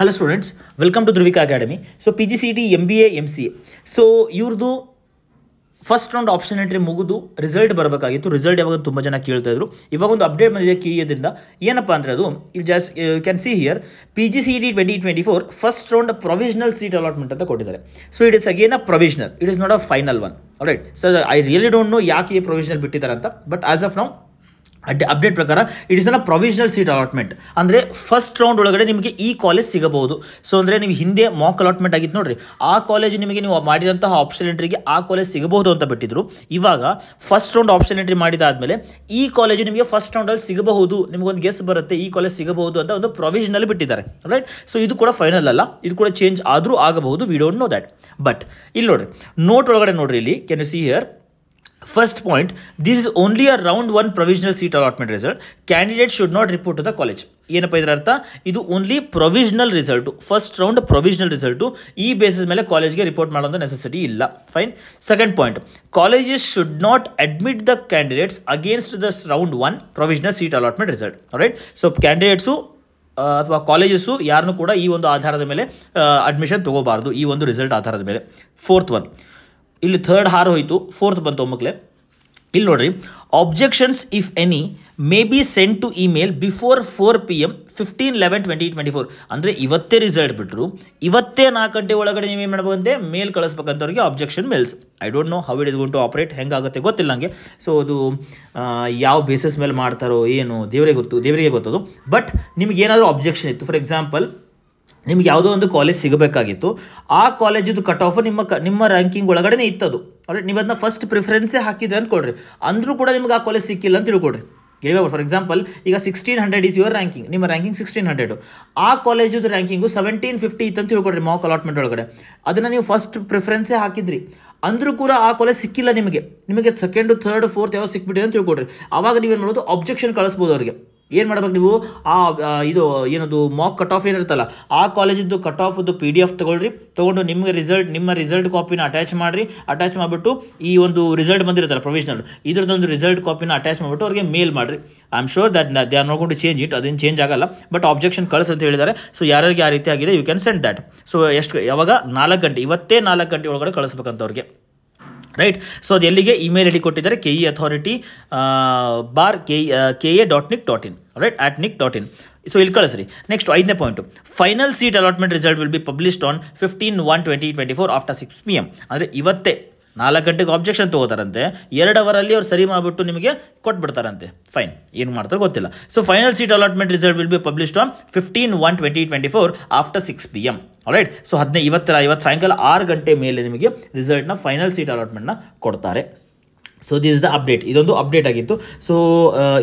Hello students, welcome to Dhruvika Academy. So PGCET, MBA, MCA. So ಇವ್ರದ್ದು first round option entry ಮುಗಿದು result ಬರಬೇಕಾಗಿತ್ತು. Result ಯಾವಾಗ ತುಂಬ ಜನ ಕೇಳ್ತಾ ಇದ್ರು. ಇವಾಗ ಒಂದು ಅಪ್ಡೇಟ್ ಬಂದಿದೆ ಕಿಯಿಂದ. ಏನಪ್ಪ ಅಂದರೆ ಅದು ಇಲ್ಲಿ just you can see here PGCET 2024 first round provisional seat allotment ಅಂತ ಕೊಟ್ಟಿದ್ದಾರೆ. So it is again a provisional, it is not a final one. Right. So I really don't know ಯಾಕೆ ಈ ಪ್ರೊವಿಷನಲ್ ಬಿಟ್ಟಿದ್ದಾರೆ ಅಂತ. But as of now update ಪ್ರಕಾರ it is a provisional seat allotment. ಅಂದರೆ first round ಒಳಗಡೆ ನಿಮಗೆ ಈ college ಸಿಗಬಹುದು. ಸೊ ಅಂದರೆ ನೀವು ಹಿಂದೆ ಮಾಕ್ ಅಲಾಟ್ಮೆಂಟ್ ಆಗಿತ್ತು ನೋಡ್ರಿ, ಆ ಕಾಲೇಜ್ ನಿಮಗೆ ನೀವು ಮಾಡಿದಂತಹ ಆಪ್ಷನ್ ಎಂಟ್ರಿಗೆ ಆ ಕಾಲೇಜ್ ಸಿಗಬಹುದು ಅಂತ ಬಿಟ್ಟಿದ್ರು. ಇವಾಗ ಫಸ್ಟ್ ರೌಂಡ್ ಆಪ್ಷನ್ ಎಂಟ್ರಿ ಮಾಡಿದಾದ್ಮೇಲೆ ಈ ಕಾಲೇಜ್ ನಿಮಗೆ ಫಸ್ಟ್ ರೌಂಡಲ್ಲಿ ಸಿಗಬಹುದು, ನಿಮಗೊಂದು ಗೆಸ್ ಬರುತ್ತೆ ಈ ಕಾಲೇಜ್ ಸಿಗಬಹುದು ಅಂತ ಒಂದು ಪ್ರೊವಿಷನಲ್ ಬಿಟ್ಟಿದ್ದಾರೆ. ರೈಟ್. ಸೊ ಇದು ಕೂಡ ಫೈನಲ್ ಅಲ್ಲ, ಇದು ಕೂಡ ಚೇಂಜ್ ಆದರೂ ಆಗಬಹುದು. We don't know that. But ಇಲ್ಲಿ ನೋಡ್ರಿ, ನೋಟ್ ಒಳಗಡೆ ನೋಡ್ರಿ, ಇಲ್ಲಿ can U see here first point, this is only a round 1 provisional seat allotment result. Candidate should not report to the college. ಏನಪ್ಪ ಇದರ ಅರ್ಥ, ಇದು only provisional result, first round provisional result. ಈ ಬೇಸಿಸ್ ಮೇಲೆ ಕಾಲೇಜ್ಗೆ ರಿಪೋರ್ಟ್ ಮಾಡೋಂಥ necessity ಇಲ್ಲ. Fine. Second point, colleges should not admit the candidates against the round 1 provisional seat allotment result. Right. So candidates ಅಥವಾ ಕಾಲೇಜಸ್ಸು ಯಾರನ್ನೂ ಕೂಡ ಈ ಒಂದು ಆಧಾರದ ಮೇಲೆ ಅಡ್ಮಿಷನ್ ತೊಗೋಬಾರ್ದು, ಈ ಒಂದು ರಿಸಲ್ಟ್ ಆಧಾರದ ಮೇಲೆ. ಫೋರ್ತ್ ಒನ್, ಇಲ್ಲಿ ಥರ್ಡ್ ಹಾರು ಹೋಯಿತು, ಫೋರ್ತ್ ಬಂತು ಮಕ್ಕಳೇ. ಇಲ್ಲಿ ನೋಡ್ರಿ, objections if any may be send to email before 4 PM 15/11/2024. ಅಂದರೆ ಇವತ್ತೇ ರಿಸಲ್ಟ್ ಬಿಟ್ಟರು, ಇವತ್ತೇ 4 ಗಂಟೆ ಒಳಗಡೆ ನೀವು ಏನು ಮಾಡ್ಬೇಕಂತೆ, ಮೇಲ್ ಕಳಿಸ್ಬೇಕಂತವ್ರಿಗೆ objection mails. I don't know how it is going to operate, ಹೆಂಗಾಗುತ್ತೆ ಗೊತ್ತಿಲ್ಲ ನನಗೆ. ಸೊ ಅದು ಯಾವ ಬೇಸಿಸ್ ಮೇಲೆ ಮಾಡ್ತಾರೋ ಏನು ದೇವರಿಗೆ ಗೊತ್ತದು. ಬಟ್ ನಿಮ್ಗೆ ಏನಾದರೂ ಆಬ್ಜೆಕ್ಷನ್ ಇತ್ತು, ಫಾರ್ ಎಕ್ಸಾಂಪಲ್ ನಿಮ್ಗೆ ಯಾವುದೋ ಒಂದು ಕಾಲೇಜ್ ಸಿಗಬೇಕಾಗಿತ್ತು, ಆ ಕಾಲೇಜಿದು ಕಟ್ ಆಫ್ ನಿಮ್ಮ ರ್ಯಾಂಕಿಂಗ್ ಒಳಗಡೆ ಇತ್ತದು. ಆಲ್ರೆಡಿ ನೀವು ಅದನ್ನ ಫಸ್ಟ್ ಪ್ರಿಫರೆನ್ಸೇ ಹಾಕಿದ್ರೆ ಅಂದ್ಕೊಳ್ರಿ, ಅಂದರೂ ಕೂಡ ನಿಮ್ಗೆ ಆ ಕಾಲೇಜ್ ಸಿಕ್ಕಿಲ್ಲ ಅಂತ ತಿಳ್ಕೊಳ್ರಿ. ಇವಾಗ ಫಾರ್ ಎಕ್ಸಾಂಪಲ್ ಈಗ 1600 ಈಸ್ ಯುವರ್ ರ್ಯಾಂಕಿಂಗ್, ನಿಮ್ಮ ರ್ಯಾಂಕಿಂಗ್ 1600, ಆ ಕಾಲೇಜದು ರ್ಯಾಂಕಿಂಗು 1750 ಇತ್ತು ಅಂತ ತಿಳ್ಕೊಳ್ರಿ ಮಾಕ್ ಅಲಾಟ್ಮೆಂಟ್ ಒಳಗಡೆ. ಅದನ್ನು ನೀವು ಫಸ್ಟ್ ಪ್ರಿಫರೆನ್ಸೇ ಹಾಕಿದ್ರಿ, ಅಂದರೂ ಕೂಡ ಆ ಕಾಲೇಜ್ ಸಿಕ್ಕಿಲ್ಲ ನಿಮಗೆ ಸೆಕೆಂಡು ಥರ್ಡ್ ಫೋರ್ತ್ ಯಾವ್ದು ಸಿಕ್ಬಿಟ್ಟಿದೆ ಅಂತ ತಿಳ್ಕೊಳ್ರಿ. ಆವಾಗ ನೀವೇನು ಮಾಡೋದು, ಆಬ್ಜೆಕ್ಷನ್ ಕಳಿಸ್ಬೋದು ಅವ್ರಿಗೆ. ಏನು ಮಾಡ್ಬೇಕು ನೀವು, ಇದು ಏನದು ಮಾಕ್ ಕಟ್ ಆಫ್ ಏನಿರುತ್ತಲ್ಲ, ಆ ಕಾಲೇಜಿದ್ದು ಕಟ್ ಆಫ್ದು PDF ತೊಗೊಂಡು ನಿಮ್ಮ ರಿಸಲ್ಟ್ ಕಾಪಿನ ಅಟ್ಯಾಚ್ ಮಾಡಿಬಿಟ್ಟು ಈ ಒಂದು ರಿಸಲ್ಟ್ ಬಂದಿರುತ್ತಲ್ಲ ಪ್ರೊವಿಷನಲ್, ಇದರದೊಂದು ರಿಸಲ್ಟ್ ಕಾಪಿನ ಅಟ್ಯಾಚ್ ಮಾಡಿಬಿಟ್ಟು ಅವ್ರಿಗೆ ಮೇಲ್ ಮಾಡಿರಿ. I am sure that they are not going to change it, ಅದೇನು ಚೇಂಜ್ ಆಗಲ್ಲ. ಬಟ್ ಆಬ್ಜೆಕ್ಷನ್ ಕಳಿಸ್ ಅಂತ ಹೇಳಿದ್ದಾರೆ. ಸೊ ಯಾರಿಗೆ ಆ ರೀತಿ ಆಗಿದೆ, you can send that. So ಯಾವಾಗ 4 ಗಂಟೆ, ಇವತ್ತೇ 4 ಗಂಟೆ ಒಳಗಡೆ ಕಳಿಸ್ಬೇಕಂತ ಅವ್ರಿಗೆ. ರೈಟ್. ಸೊ ಅದು ಎಲ್ಲಿಗೆ ಇಮೇಲ್ ಐಡಿ ಕೊಟ್ಟಿದ್ದಾರೆ, KE authority@nic.in. Right, @nic.in. So ಇಲ್ಲಿ ಕಳಿಸ್ರಿ. ನೆಕ್ಸ್ಟ್ 5ನೇ point, final seat allotment result will be published on 15/1/2024 after 6 PM. ಅಂದರೆ ಇವತ್ತೇ 4 ಗಂಟೆಗೆ ಆಬ್ಜೆಕ್ಷನ್ ತೊಗೋತಾರಂತೆ, 2 ಅವರಲ್ಲಿ ಅವ್ರು ಸರಿ ಮಾಡಿಬಿಟ್ಟು ನಿಮಗೆ ಕೊಟ್ಬಿಡ್ತಾರಂತೆ. ಫೈನ್, ಏನು ಮಾಡ್ತಾರೆ ಗೊತ್ತಿಲ್ಲ. So final seat allotment result will be published on 15/1/2024 after 6 PM. Right. So ಇವತ್ತು ಸಾಯಂಕಾಲ 6 ಗಂಟೆ ಮೇಲೆ ನಿಮಗೆ ರಿಸಲ್ಟ್ನ ಫೈನಲ್ ಸೀಟ್ ಅಲಾಟ್ಮೆಂಟ್ನ ಕೊಡ್ತಾರೆ. So this is the update. ಇದೊಂದು ಅಪ್ಡೇಟ್ ಆಗಿತ್ತು. ಸೊ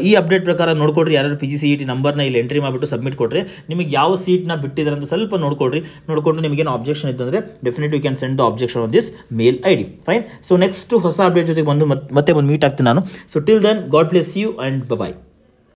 ಈ ಅಪ್ಡೇಟ್ ಪ್ರಕಾರ ನೋಡ್ಕೊಡ್ರಿ, ಯಾರು PGCET ನಂಬರ್ನ ಇಲ್ಲಿ ಎಂಟ್ರಿ ಮಾಡಿಬಿಟ್ಟು ಸಬ್ಮಿಟ್ ಕೊಟ್ಟರೆ ನಿಮಗೆ ಯಾವ ಸೀಟ್ನ ಬಿಟ್ಟಿದ್ದಾರೆ ಅಂತ ಸ್ವಲ್ಪ ನೋಡ್ಕೊಂಡು ನಿಮಗೇನು ಆಬ್ಜೆಕ್ಷನ್ ಇತ್ತು ಅಂದರೆ definitely you can send the objection on this mail ID. Fine. So next ಹೊಸ ಅಪ್ಡೇಟ್ ಜೊತೆಗೆ ಮತ್ತೆ ಮೀಟ್ ಆಗ್ತೀನಿ ನಾನು. So till then, God bless you and bye.